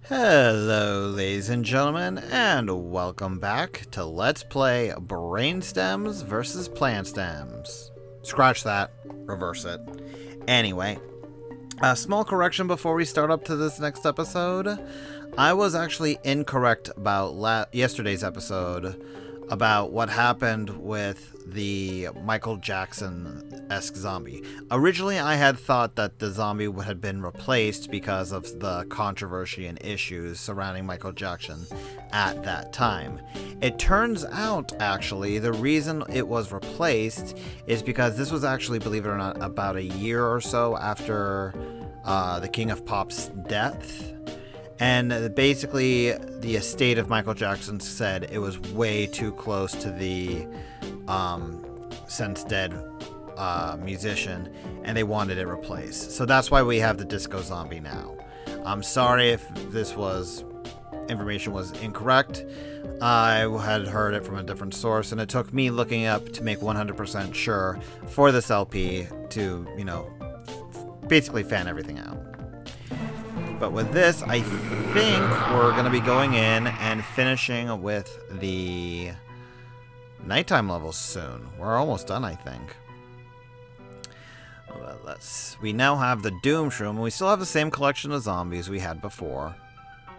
Hello, ladies and gentlemen, and welcome back to Let's Play Brain Stems versus Plant Stems. Scratch that, reverse it. Anyway, a small correction before we start up to this next episode. I was actually incorrect about yesterday's episode about what happened with the Michael Jackson-esque zombie. Originally, I had thought that the zombie had been replaced because of the controversy and issues surrounding Michael Jackson at that time. It turns out, actually, the reason it was replaced is because this was actually, believe it or not, about a year or so after the King of Pop's death. And basically, the estate of Michael Jackson said it was way too close to the since dead musician, and they wanted it replaced. So that's why we have the Disco Zombie now. I'm sorry if this information was incorrect. I had heard it from a different source, and it took me looking up to make 100% sure for this LP to, basically fan everything out. But with this, I think we're going to be going in and finishing with the nighttime levels soon. We're almost done, I think. Well, we now have the Doom Shroom, and we still have the same collection of zombies we had before.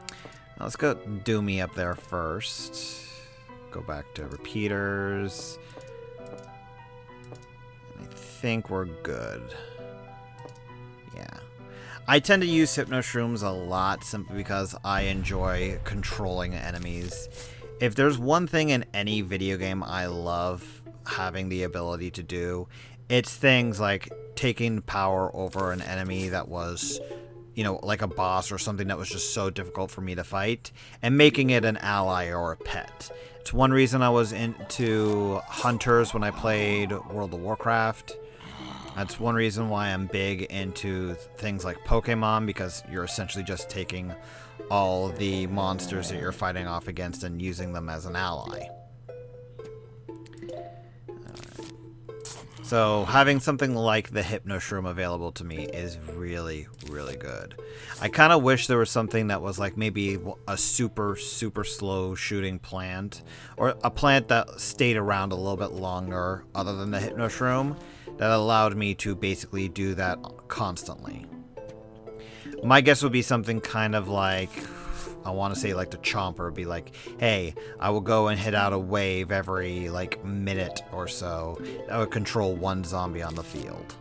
Now let's go Doomy up there first. Go back to repeaters. I think we're good. Yeah. I tend to use Hypno Shrooms a lot simply because I enjoy controlling enemies. If there's one thing in any video game I love having the ability to do, it's things like taking power over an enemy that was, like a boss or something that was just so difficult for me to fight, and making it an ally or a pet. It's one reason I was into hunters when I played World of Warcraft. That's one reason why I'm big into things like Pokemon, because you're essentially just taking all the monsters that you're fighting off against and using them as an ally. So having something like the Hypno Shroom available to me is really, really good. I kind of wish there was something that was like maybe a super, super slow shooting plant, or a plant that stayed around a little bit longer other than the Hypno Shroom, that allowed me to basically do that constantly. My guess would be something kind of like, I want to say like the Chomper would be like, hey, I will go and hit out a wave every minute or so. That would control one zombie on the field.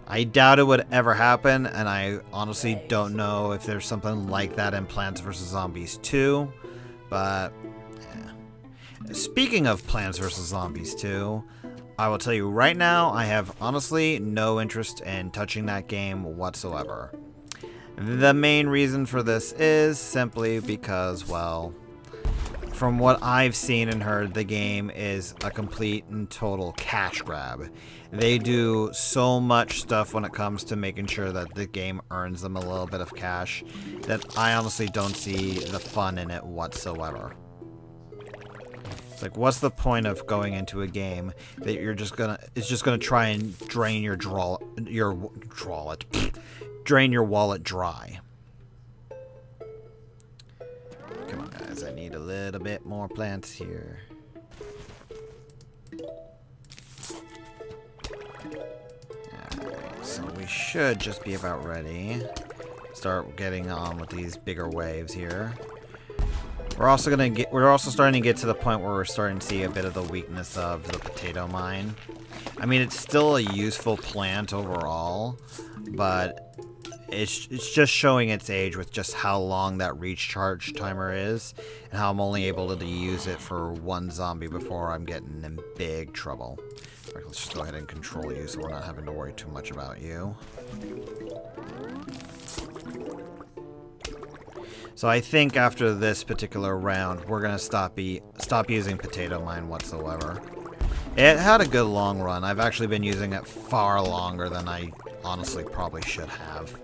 I doubt it would ever happen, and I honestly don't know if there's something like that in Plants vs. Zombies 2, but yeah. Speaking of Plants vs. Zombies 2, I will tell you right now, I have honestly no interest in touching that game whatsoever. The main reason for this is simply because, well, from what I've seen and heard, the game is a complete and total cash grab. They do so much stuff when it comes to making sure that the game earns them a little bit of cash that I honestly don't see the fun in it whatsoever. Like, what's the point of going into a game that it's just gonna try and drain your drain your wallet dry? Come on, guys, I need a little bit more plants here. Alright, so we should just be about ready. Start getting on with these bigger waves here. We're also starting to get to the point where we're starting to see a bit of the weakness of the potato mine. I mean, it's still a useful plant overall, but it's just showing its age with just how long that recharge timer is, and how I'm only able to use it for one zombie before I'm getting in big trouble. Alright, let's just go ahead and control you so we're not having to worry too much about you. So I think after this particular round, we're going to stop using Potato Mine whatsoever. It had a good long run. I've actually been using it far longer than I honestly probably should have.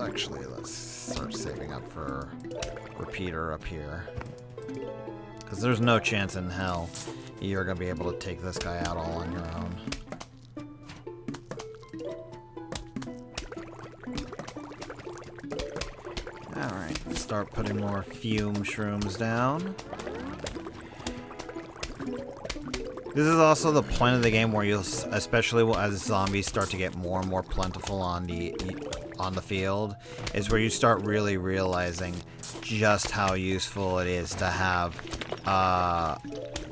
Actually, let's start saving up for repeater up here. Because there's no chance in hell you're going to be able to take this guy out all on your own. Alright, start putting more fume shrooms down. This is also the point of the game where you'll, especially as zombies start to get more and more plentiful on the field, is where you start really realizing just how useful it is to have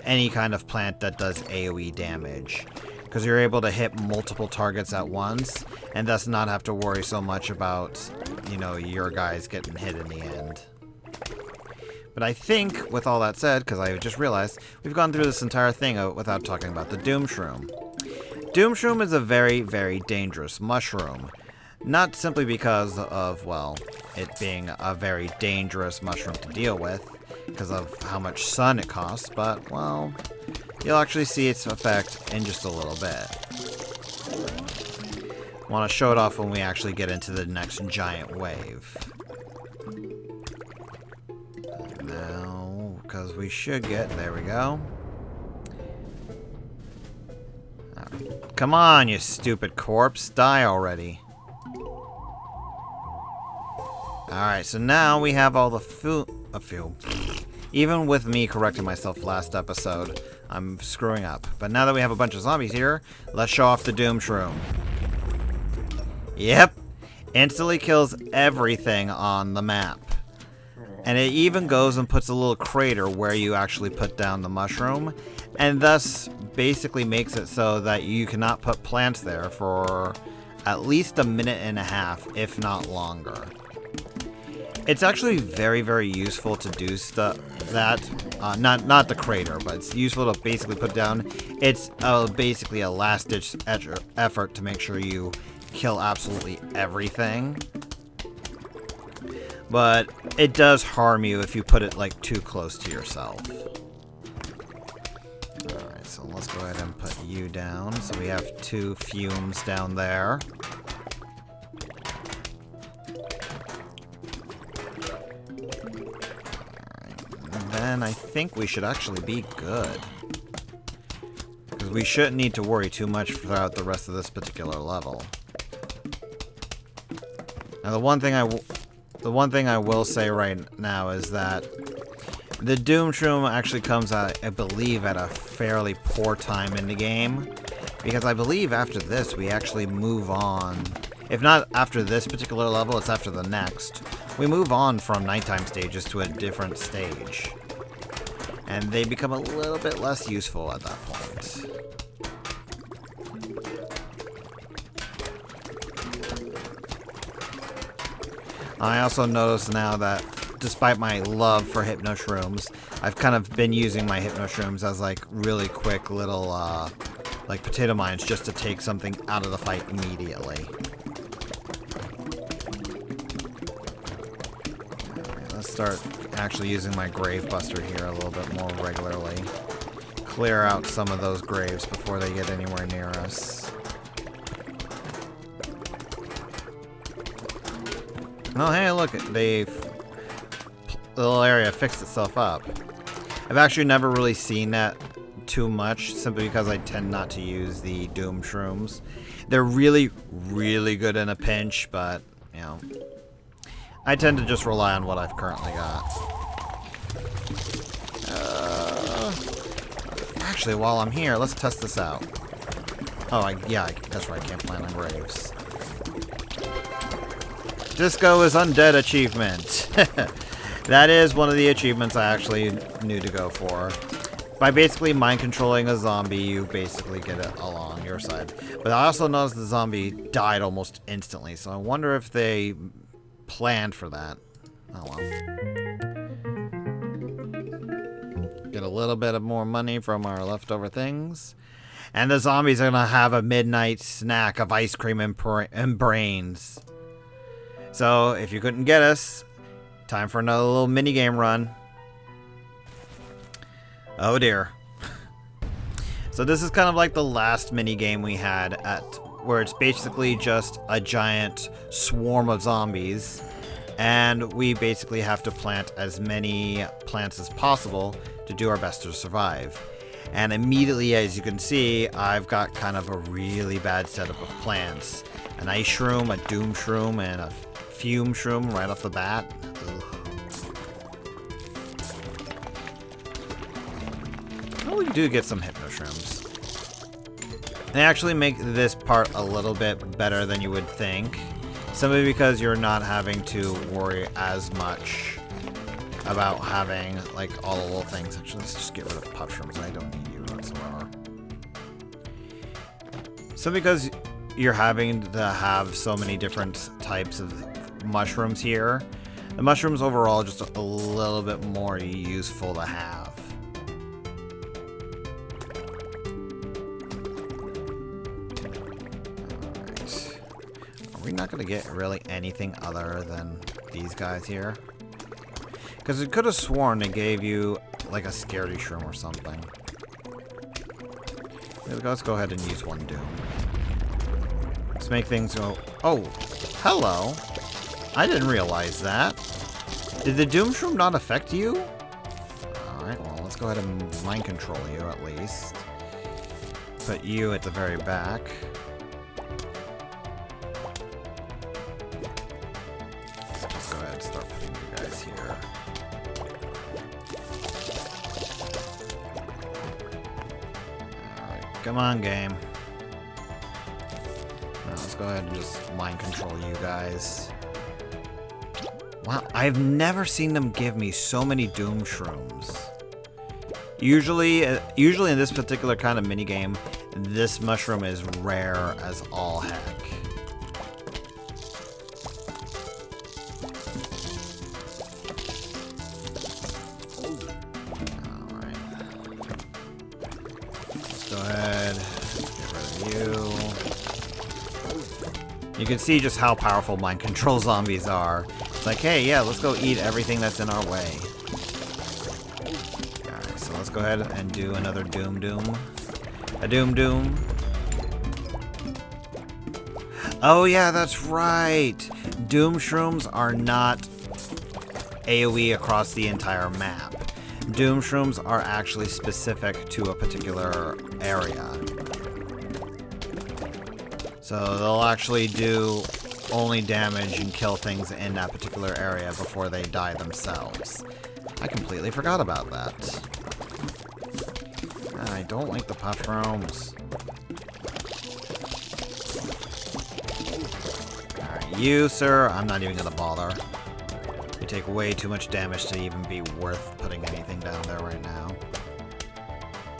any kind of plant that does AoE damage. Because you're able to hit multiple targets at once, and thus not have to worry so much about, you know, your guys getting hit in the end. But I think, with all that said, because I just realized, we've gone through this entire thing without talking about the Doom Shroom. Doom Shroom is a very, very dangerous mushroom. Not simply because of, well, it being a very dangerous mushroom to deal with, because of how much sun it costs, but, well, you'll actually see its effect in just a little bit. I want to show it off when we actually get into the next giant wave. Now, because we should get, there we go. Right. Come on, you stupid corpse, die already. Alright, so now we have all the food. Even with me correcting myself last episode, I'm screwing up. But now that we have a bunch of zombies here, let's show off the Doom Shroom. Yep, instantly kills everything on the map. And it even goes and puts a little crater where you actually put down the mushroom, and thus basically makes it so that you cannot put plants there for at least a minute and a half, if not longer. It's actually very, very useful to do stuff that, not the crater, but it's useful to basically put down. It's basically a last-ditch effort to make sure you kill absolutely everything. But it does harm you if you put it, like, too close to yourself. Alright, so let's go ahead and put you down. So we have 2 fumes down there. Then I think we should actually be good. Because we shouldn't need to worry too much throughout the rest of this particular level. Now the one thing I will say right now is that the Doom Shroom actually comes out, I believe, at a fairly poor time in the game. Because I believe after this we actually move on. If not after this particular level, it's after the next. We move on from nighttime stages to a different stage. And they become a little bit less useful at that point. I also notice now that despite my love for Hypno Shrooms, I've kind of been using my Hypno Shrooms as like really quick little like potato mines just to take something out of the fight immediately. Let's start actually using my Grave Buster here a little bit more regularly. Clear out some of those graves before they get anywhere near us. Oh, hey, look, the little area fixed itself up. I've actually never really seen that too much, simply because I tend not to use the Doom Shrooms. They're really, really good in a pinch, but, you know, I tend to just rely on what I've currently got. Actually, while I'm here, let's test this out. Oh, yeah, that's right, I can't plant on graves. Disco is Undead achievement. That is one of the achievements I actually knew to go for. By basically mind controlling a zombie, you basically get it all on your side. But I also noticed the zombie died almost instantly, so I wonder if they planned for that. Oh well. Get a little bit of more money from our leftover things. And the zombies are gonna have a midnight snack of ice cream and brains. So, if you couldn't get us, time for another little minigame run. Oh dear. So this is kind of like the last minigame we had where it's basically just a giant swarm of zombies. And we basically have to plant as many plants as possible to do our best to survive. And immediately, as you can see, I've got kind of a really bad setup of plants. An ice shroom, a doom shroom, and a fume shroom right off the bat. Ugh. Oh, you do get some hypno shrooms. They actually make this part a little bit better than you would think. Simply because you're not having to worry as much about having like all the little things. Actually, let's just get rid of puff shrooms. I don't need you whatsoever. So because you're having to have so many different types of mushrooms here, the mushrooms overall are just a little bit more useful to have. We're not going to get really anything other than these guys here. Because it could have sworn they gave you like a scaredy shroom or something. Let's go ahead and use one Doom. Let's make things go... Oh, hello. I didn't realize that. Did the Doom Shroom not affect you? Alright, well, let's go ahead and mind control you at least. Put you at the very back. Come on, game. Now, let's go ahead and just mind control you guys. Wow, I've never seen them give me so many Doom Shrooms. Usually in this particular kind of minigame, this mushroom is rare as all heck. You can see just how powerful mind control zombies are. It's like, hey, yeah, let's go eat everything that's in our way. Alright, so let's go ahead and do another Doom Doom. A Doom Doom. Oh yeah, that's right. Doom Shrooms are not AoE across the entire map. Doom Shrooms are actually specific to a particular area. So they'll actually do only damage and kill things in that particular area before they die themselves. I completely forgot about that. I don't like the puff shrooms. Alright, you, sir, I'm not even gonna bother. You take way too much damage to even be worth putting anything down there right now.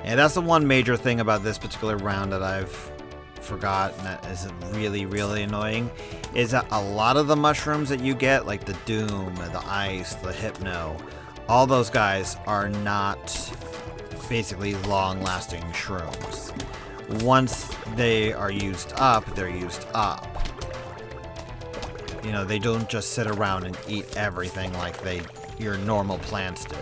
Yeah, that's the one major thing about this particular round that I've forgotten that is really, really annoying, is that a lot of the mushrooms that you get, like the Doom, the Ice, the Hypno, all those guys are not basically long-lasting shrooms. Once they are used up, they're used up. You know, they don't just sit around and eat everything like your normal plants do.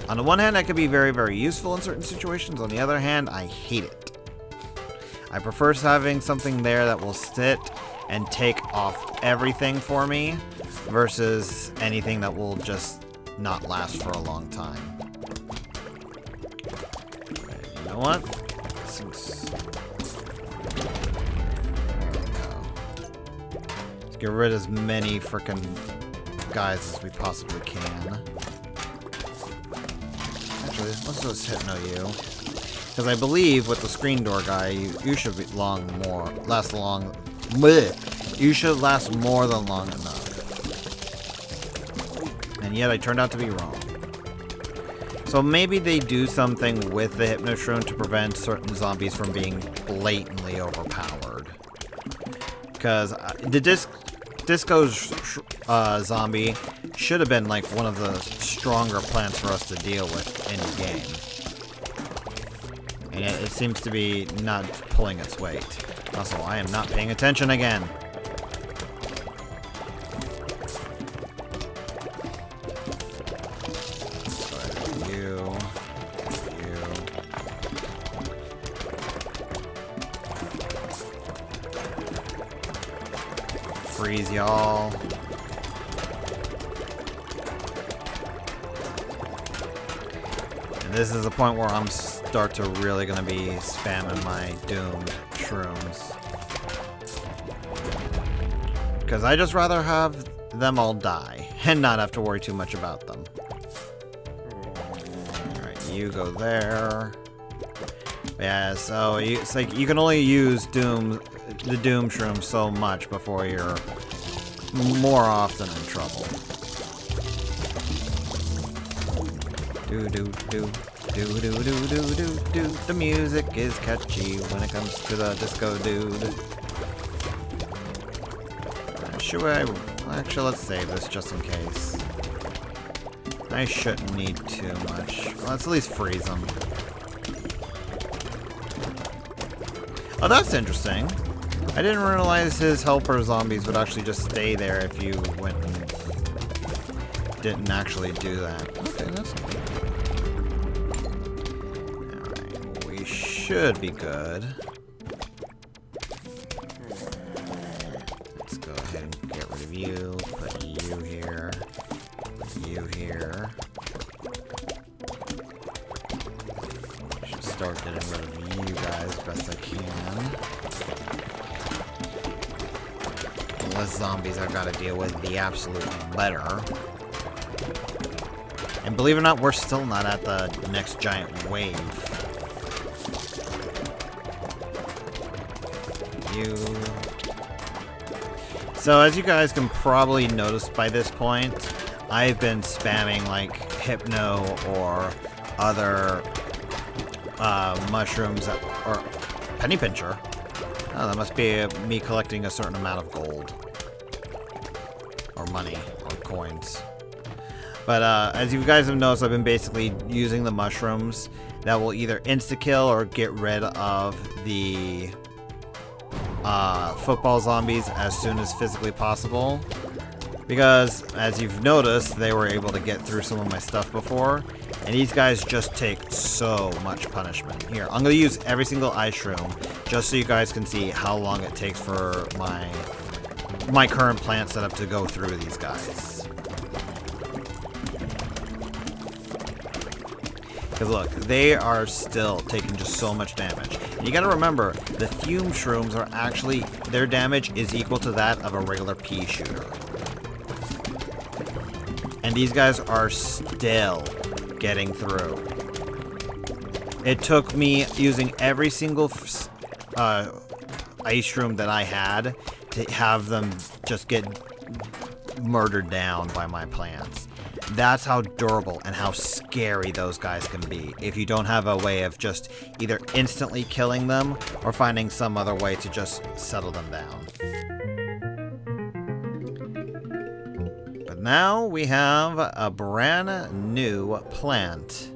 On the one hand, that could be very, very useful in certain situations. On the other hand, I hate it. I prefer having something there that will sit and take off everything for me versus anything that will just not last for a long time. Okay, you know what? Let's get rid of as many frickin' guys as we possibly can. Actually, let's just hypno you. Because I believe with the screen door guy, you should last more than long enough. And yet I turned out to be wrong. So maybe they do something with the Hypno Shroom to prevent certain zombies from being blatantly overpowered. Because the Disco Zombie should have been like one of the stronger plants for us to deal with in the game. And it seems to be not pulling its weight. Also, I am not paying attention again. You. Freeze y'all. And this is the point where I'm start to really gonna be spamming my Doom Shrooms. Because I just rather have them all die and not have to worry too much about them. Alright, you go there. Yeah, so it's like you can only use the Doom Shrooms so much before you're more often in trouble. Do do do do do do do do do. The music is catchy when it comes to the disco dude. Should I? Actually, let's save this just in case. I shouldn't need too much. Let's at least freeze them. Oh, that's interesting. I didn't realize his helper zombies would actually just stay there if you went and didn't actually do that. Okay, that's good. Alright, we should be good. Let's go ahead and get rid of you, put you here, put you here. Should start getting rid of you guys best I can. The less zombies I've got to deal with, the absolute better. And believe it or not, we're still not at the next giant wave. You. So as you guys can probably notice by this point, I've been spamming like Hypno or other mushrooms or Penny Pincher. Oh, that must be me collecting a certain amount of gold. Or money. Or coins. But as you guys have noticed, I've been basically using the mushrooms that will either insta-kill or get rid of the football zombies as soon as physically possible. Because, as you've noticed, they were able to get through some of my stuff before. And these guys just take so much punishment. Here, I'm going to use every single ice shroom just so you guys can see how long it takes for my current plant setup to go through these guys. Because look, they are still taking just so much damage. And you gotta remember, the fume shrooms are actually, their damage is equal to that of a regular pea shooter. And these guys are still getting through. It took me using every single ice shroom that I had to have them just get murdered down by my plants. That's how durable and how scary those guys can be if you don't have a way of just either instantly killing them or finding some other way to just settle them down. But now we have a brand new plant.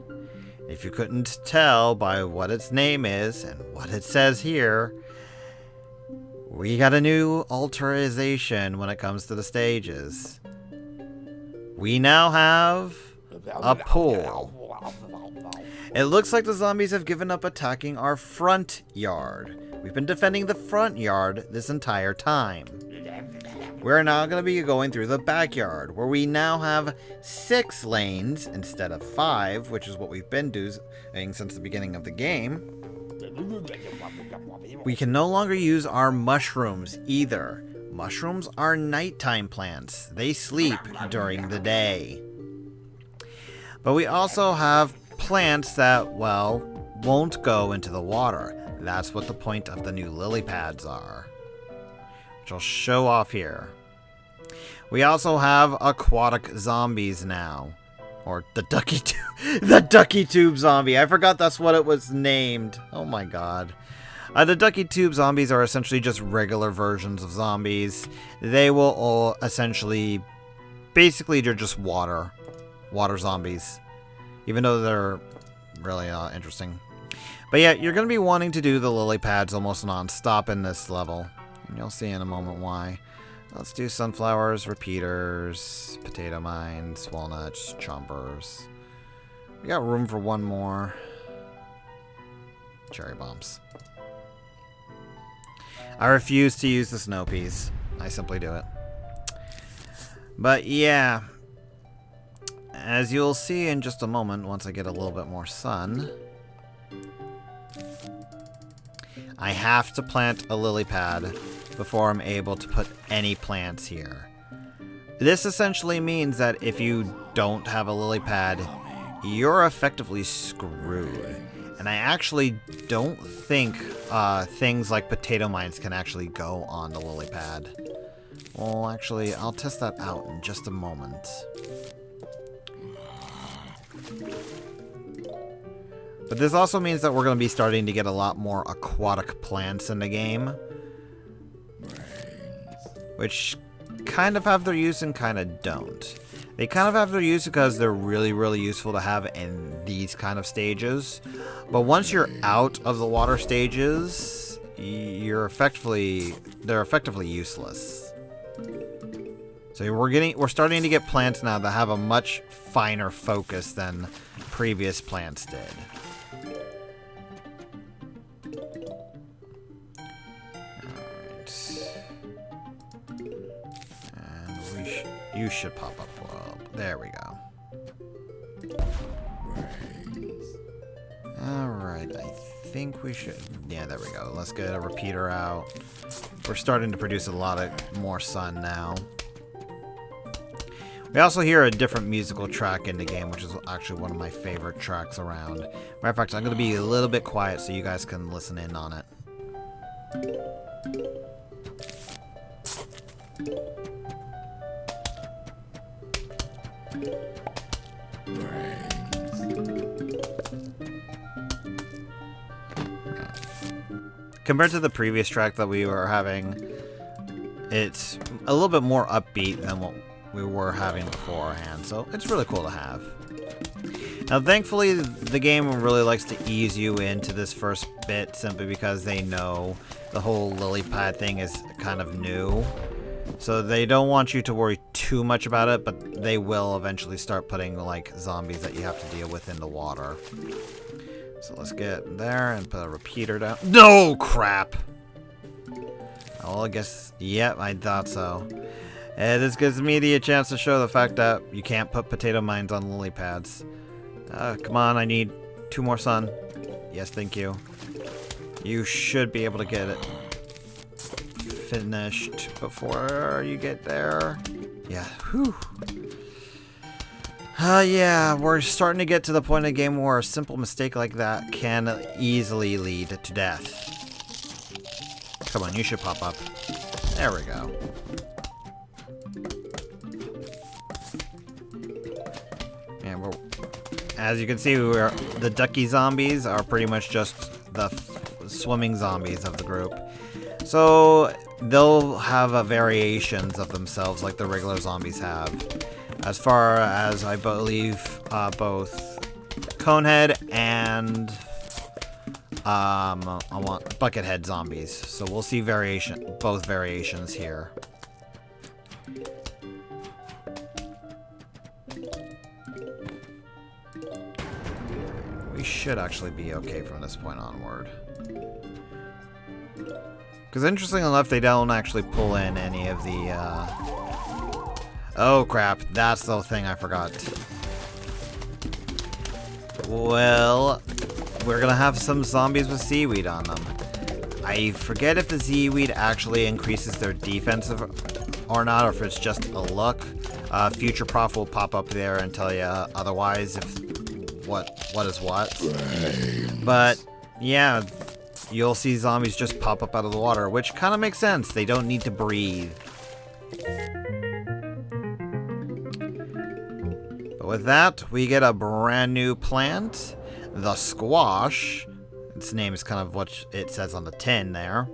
If you couldn't tell by what its name is and what it says here, we got a new alterization when it comes to the stages. We now have a pool. It looks like the zombies have given up attacking our front yard. We've been defending the front yard this entire time. We're now going to be going through the backyard, where we now have 6 lanes instead of 5, which is what we've been doing since the beginning of the game. We can no longer use our mushrooms either. Mushrooms are nighttime plants. They sleep during the day. But we also have plants that, well, won't go into the water. That's what the point of the new lily pads are, which I'll show off here. We also have aquatic zombies now. Or the ducky tube zombie. I forgot that's what it was named. Oh my god. The ducky tube zombies are essentially just regular versions of zombies. They will all essentially, basically they're just water zombies. Even though they're really interesting. But yeah, you're going to be wanting to do the lily pads almost non-stop in this level. And you'll see in a moment why. Let's do sunflowers, repeaters, potato mines, walnuts, chompers. We got room for one more. Cherry bombs. I refuse to use the snow peas. I simply do it. But yeah. As you'll see in just a moment, once I get a little bit more sun, I have to plant a lily pad before I'm able to put any plants here. This essentially means that if you don't have a lily pad, you're effectively screwed. And I actually don't think things like potato mines can actually go on the lily pad. Well, actually, I'll test that out in just a moment. But this also means that we're going to be starting to get a lot more aquatic plants in the game. Which kind of have their use and kind of don't. They kind of have their use because they're really, really useful to have in these kind of stages. But once you're out of the water stages, they're effectively useless. So we're starting to get plants now that have a much finer focus than previous plants did. You should pop up. Well, there we go. Alright, I think we should... Yeah, there we go. Let's get a repeater out. We're starting to produce a lot of more sun now. We also hear a different musical track in the game, which is actually one of my favorite tracks around. Matter of fact, I'm going to be a little bit quiet so you guys can listen in on it. Compared to the previous track that we were having, it's a little bit more upbeat than what we were having beforehand, so it's really cool to have. Now, thankfully, the game really likes to ease you into this first bit simply because they know the whole lily pad thing is kind of new. So they don't want you to worry too much about it, but they will eventually start putting, like, zombies that you have to deal with in the water. So let's get there and put a repeater down. No, crap! Well, I guess, yep, I thought so. And this gives me the chance to show the fact that you can't put potato mines on lily pads. Come on, I need 2 more sun. Yes, thank you. You should be able to get it finished before you get there. Yeah, whew. Yeah, we're starting to get to the point in the game where a simple mistake like that can easily lead to death. Come on, you should pop up. There we go. And as you can see, the ducky zombies are pretty much just the swimming zombies of the group. So they'll have variations of themselves like the regular zombies have. As far as I believe both Conehead and I want Buckethead zombies. So we'll see both variations here. We should actually be okay from this point onward. Because interestingly enough, they don't actually pull in any of the oh crap, that's the thing I forgot. Well, we're gonna have some zombies with seaweed on them. I forget if the seaweed actually increases their defense or not, or if it's just a look. Future Prof will pop up there and tell you otherwise if what is what. But yeah, you'll see zombies just pop up out of the water, which kind of makes sense. They don't need to breathe. But with that, we get a brand new plant, the squash. Its name is kind of what it says on the tin there.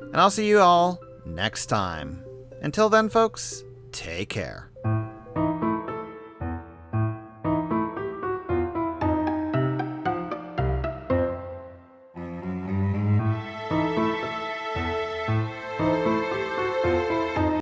And I'll see you all next time. Until then, folks, take care.